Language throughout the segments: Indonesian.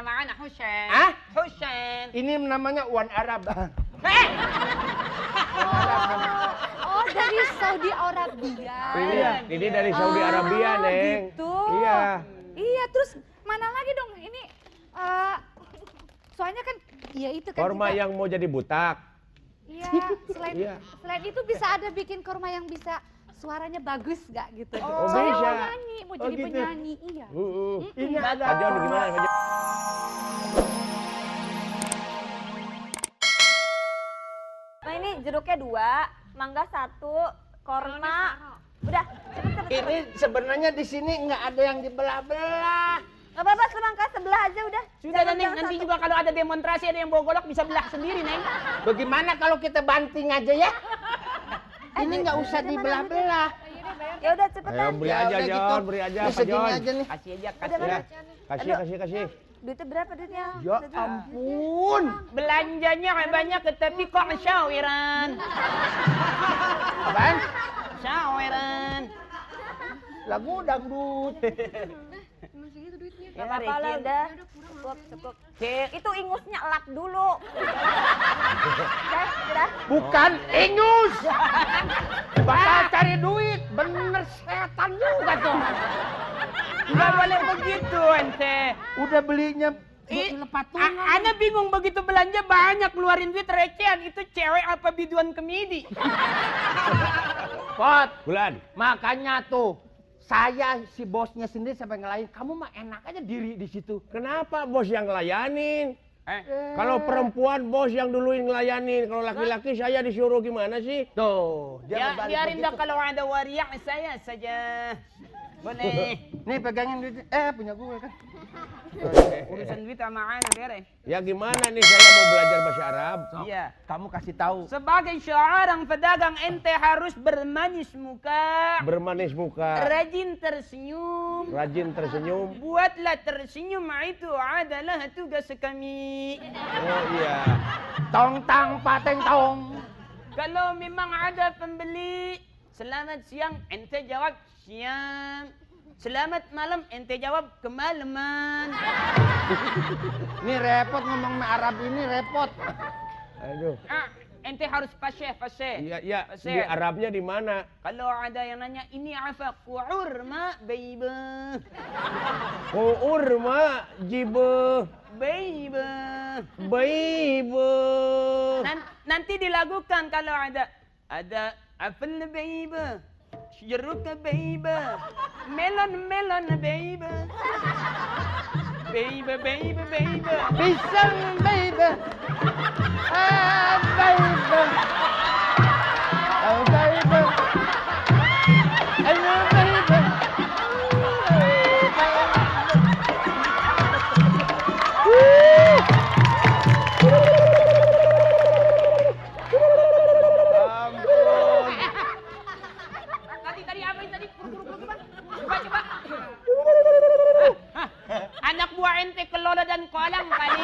معانا حسين. Hah? حسين. Ini namanya Wan Arab. Oh, dari Saudi Arabia. Iya, ini dari Saudi Arabia, Neng. Gitu. Iya. Iya, terus mana lagi dong ini? Soalnya kan, ya itu kan. Korma kita- yang mau jadi butak. Iya, selain, Iya. selain itu bisa ada bikin korma yang bisa suaranya bagus gak gitu? Oh, Soalnya bisa. mau nyanyi, mau Oh, jadi gitu. penyanyi, iya. Ini ada. Pak Jon gimana? Pak Jon? Nah ini jeruknya 2, mangga 1, korma. Udah, cepet. Ini sebenarnya di sini nggak ada yang dibelah-belah. Gak apa-apa, semangka sebelah aja udah. Sudah Jangan Neng, yang nanti satu. juga kalau ada demonstrasi ada yang bawa golok bisa belah sendiri Neng. Bagaimana kalau kita banting aja ya? Ini nggak usah dibelah-belah. Ya udah cepetan. Ayo beri Ya aja, udah Jon, gitu. beri aja, Ini Pak segini Jon. aja nih. Kasih aja, Udah kasih. mana? Kasih. Duitnya berapa duitnya? Ya Udah, duit. ampun. Belanjanya banyak tapi kok syawiran. Apaan? Syawiran. Lagu dangdut. Gak apa-apa lah udah. Cukup. Itu ingusnya elap dulu. Udah. Bukan ingus. Bakal cari duit. Bener setan juga tuh. Nggak boleh begitu ente. Udah belinya Ana bingung begitu belanja banyak keluarin duit recehan itu cewek apa biduan kemidi. Pot. Bulan. Makanya tuh saya si bosnya sendiri sampai ngelain, kamu mah enak aja diri di situ. Kenapa bos yang ngelayanin? Kalau perempuan bos yang duluin ngelayanin, kalau laki-laki saya disuruh gimana sih? Tuh, Ya, berbalik biarin dah begitu. kalau ada wariak saya saja. Boleh. Nih pegangin duit. Punya gue kan. Urusan duit sama Ana beres. Ya gimana nih saya mau belajar bahasa Arab? Iya. Kamu kasih tahu. Sebagai seorang pedagang ente harus bermanis muka, Bermanis muka, rajin tersenyum. rajin tersenyum. Buatlah tersenyum itu adalah tugas kami. Oh iya. Tong tang pateng tong. Kalau memang ada pembeli, selamat siang, ente jawab siang. Selamat malam, ente jawab kemalaman. Ini repot ngomong sama Arab ini repot. Aduh. Ente harus fasih. Iya, iya. Fasih. Di Arabnya di mana? Kalau ada yang nanya, ini apa? Kurma, baby. Urma jibe. Baby. Baibe. Nanti dilakukan kalau ada apel baby. Jeruk baby. Melon baby. Baby. Pisang baby. Baby. Oh baby. Ayo baby. Tadi apa ini tadi? Coba. Anak buah ente kelola dan kolang kali.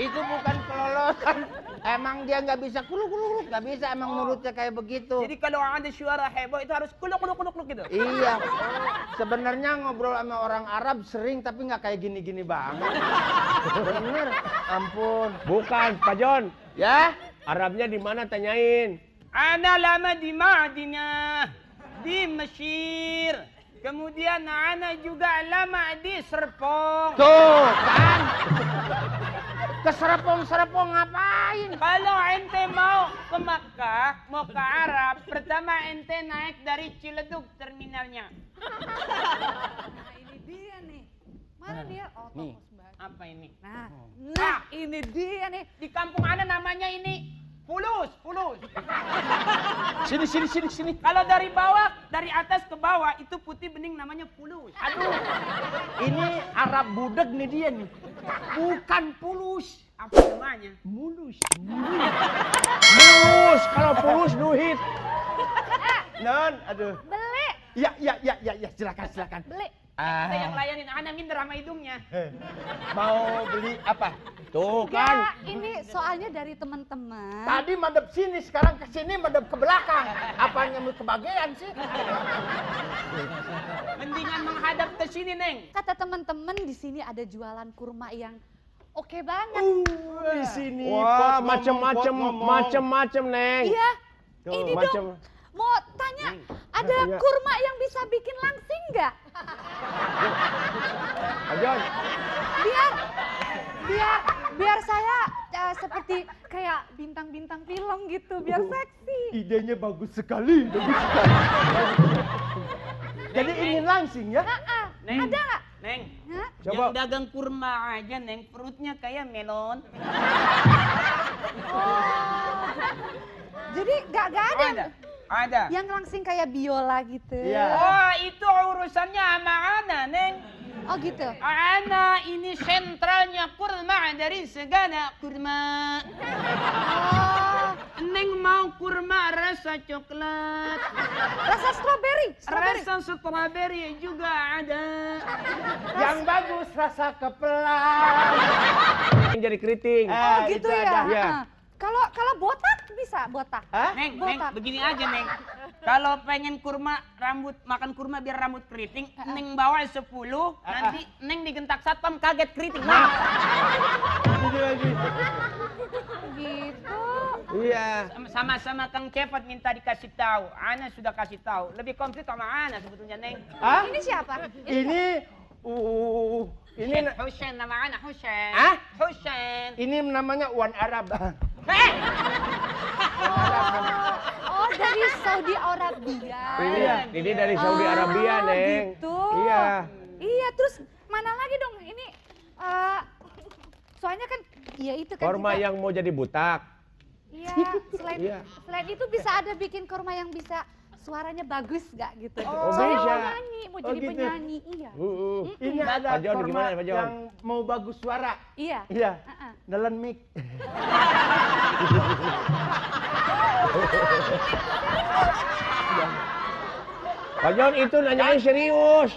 Itu bukan kelolosan. Emang dia nggak bisa kuluk, nggak bisa emang mulutnya kayak begitu. Jadi kalau ada suara heboh itu harus kuluk gitu. Iya. Sebenarnya ngobrol sama orang Arab sering tapi nggak kayak gini-gini banget. Bener. Ampun. Bukan, Pak Jon. Ya? Arabnya di mana tanyain? Ana lama di Madinah, di Mesir. Kemudian ana juga lama di Serpong. Tuh, kan? Ke Serpong ngapain? Kalau ente mau ke Makkah, mau ke Arab, pertama ente naik dari Ciledug terminalnya. Nah, ini dia nih. Mana dia? Oh, Nih. toko sembako. Apa ini? Nah, ini dia nih. Di kampung ana namanya ini Fulus. Sini. Kalau dari bawah, dari atas ke bawah itu putih bening namanya Fulus. Aduh. Ini Arab budak nih dia nih. Bukan pulus. Apa namanya? Mulus. Mulus, kalau pulus duit. Non, aduh. Beli. Ya, silakan. Beli. Kita yang layanin ana minder sama hidungnya. Mau beli apa? Tuh Ya, kan. ini soalnya dari teman-teman. Tadi madep sini, sekarang ke sini madep ke belakang. Apanya mau kebagian sih? Mendingan menghadap hadap ke sini, Neng. Kata teman-teman di sini ada jualan kurma yang oke banget. Di sini. Wah, pot ngomong. macem-macem, Neng. Iya. Tuh, Ini macem. dong. Mau tanya, ada Tanya. kurma yang bisa bikin langsing nggak? Pak Jon, Biar saya seperti kayak bintang-bintang film gitu, biar seksi. Idenya bagus sekali, bagus sekali. Jadi ingin langsing ya? Neng. Ada nggak? Neng. Hah? Coba. Yang dagang kurma aja, Neng. Perutnya kayak melon. Jadi nggak ada Ada. yang langsing kayak biola gitu. Iya. Oh, itu urusannya sama Ana, Neng. Oh gitu. Ana ini sentralnya kurma dari segala kurma. Oh, Neng mau kurma rasa coklat, rasa strawberry. rasa strawberry juga ada. Yang bagus rasa kepelan. yang jadi keriting. Oh itu gitu ya. ada. Iya. Kalau botak bisa botak. Hah? Neng, Botak. begini aja, Neng. Kalau pengen kurma, makan kurma biar rambut keriting, Neng bawa 10, nanti Neng digentak satpam kaget keriting. Nah, Ini lagi. Gitu. Iya. sama-sama Kang Cepot minta dikasih tahu. Ana sudah kasih tahu. Lebih komplit sama Ana sebetulnya, Neng. Hah? Ini siapa? Ini Husain nama Ana, Husain. Hah? Husain. ini namanya Wan Arab. Eh, Oh dari Saudi Arabia. Ini dari Saudi Arabia, Oh, Neng. Gitu. Iya. Iya terus mana lagi dong ini? Soalnya kan, iya itu kan. Korma kita- yang mau jadi butak. Iya. Iya. Selain itu bisa ada bikin korma yang bisa suaranya bagus nggak gitu? Oh, Soalnya bisa. mau nyanyi, mau Oh, jadi gitu. penyanyi. Iya. Ini ada Pak Jon, korma gimana, Pak Jon? yang mau bagus suara. Iya. Iya. Uh-uh. Nelen mic. Pak Jon itu nanyain serius.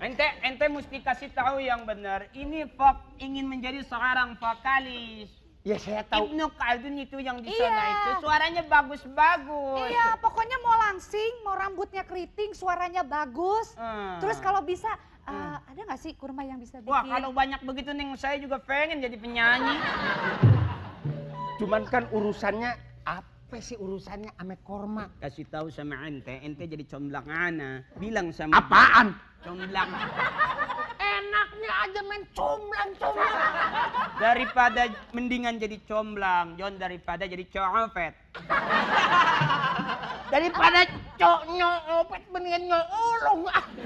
ente mesti kasih tahu yang benar. Ini ingin menjadi seorang vokalis. Ya saya tahu. Ibnu Khaldun itu yang di Iya. sana itu suaranya bagus-bagus. Iya, pokoknya mau langsing, mau rambutnya keriting, suaranya bagus. Terus kalau bisa, ada nggak sih kurma yang bisa bikin? Wah, kalau banyak begitu Neng, saya juga pengen jadi penyanyi. Cuman kan urusannya apa sih urusannya ame korma? Kasih tahu sama ente jadi comblang Ana. Bilang sama Apaan? comblang. Enaknya aja main comblang. Daripada mendingan jadi comblang, Jon, daripada jadi copet. Daripada nyopet mendingan nyolong.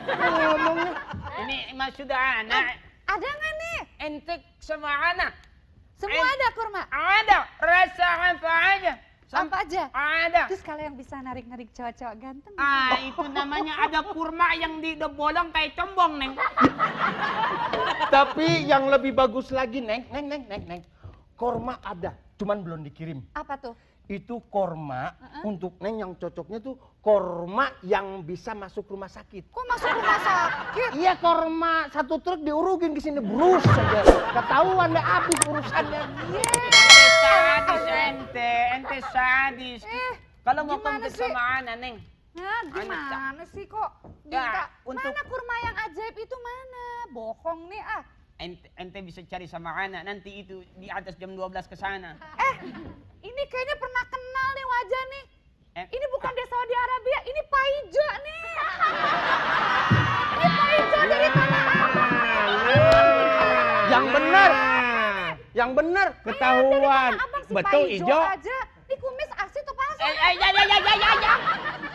Ngomongnya. Ini maksud Ana. Ada nggak nih? Ente sama Ana. Semua ada kurma. Ada. Rasa apa aja. Apa aja? Ada. Terus kalau yang bisa narik-narik cowok-cowok ganteng. Itu namanya ada kurma yang di bolong kayak combong, Neng. Tapi yang lebih bagus lagi, Neng. Korma ada, cuman belum dikirim. Apa tuh? Itu korma untuk Neng yang cocoknya tuh korma yang bisa masuk rumah sakit. Kok masuk rumah sakit? Iya, korma satu truk diurugin ke sini brus saja. Ketahuan deh habis urusannya. Sadis ente sadis. Kalau mau gimana komplit sih? sama Ana, Neng. Nah, gimana sih kok? Ya, Mana kurma yang ajaib itu mana? Bohong nih ah. Ente bisa cari sama Ana, nanti itu di atas jam 12 ke sana. Ini kayaknya pernah kenal nih wajah nih. Eh. Ini bukan dari Saudi Arabia, ini Pak Ijo nih. Ini Pak Ijo dari Tanah Abang nih. Yang benar. Ketahuan. Abang si Betul, Pak Ijo Ijo. aja. Ini kumis asli atau palsu? Ya.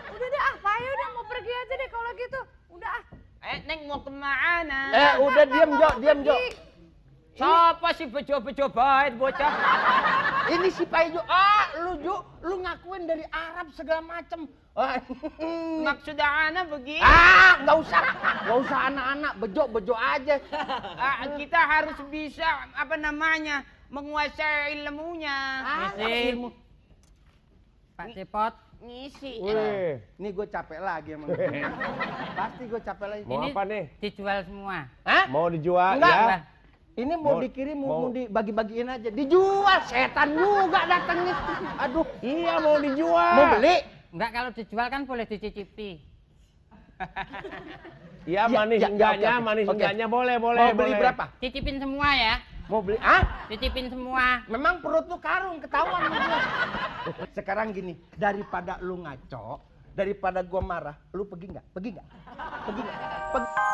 Udah deh Pak Ijo udah mau pergi aja deh kalau gitu. Udah Neng mau kemana? Udah diam Jo. Siapa sih bejo-bejo baik bocah? Ini si Pak Ijo. Lu ngakuin dari Arab segala macem. Maksud Ana begini. Nggak usah anak-anak, bejo aja. Kita harus bisa menguasai ilmunya. Ilmu. Pak Cepot ngisi. Wih, Nih gue capek lagi emang. Pasti gue capek lagi. mau apa nih? Dijual semua. Hah? Mau dijual Enggak. ya? Ini mau Mau- dikirim, mau- mau dibagi-bagiin aja. Dijual, setan juga datangnya. Aduh, Iya, mau dijual. mau beli? Enggak, kalau dijual kan boleh dicicipi. Ya Ya, manis ya, enggaknya, oke. manis Oke. enggaknya boleh. Mau beli boleh. berapa? Cicipin semua ya. Mau beli? Ah? Cicipin semua. Memang perut lu karung, ketahuan sama gua. Sekarang gini, daripada lu ngaco, daripada gua marah, lu pergi nggak? Pergi nggak? Pergi nggak? Pergi.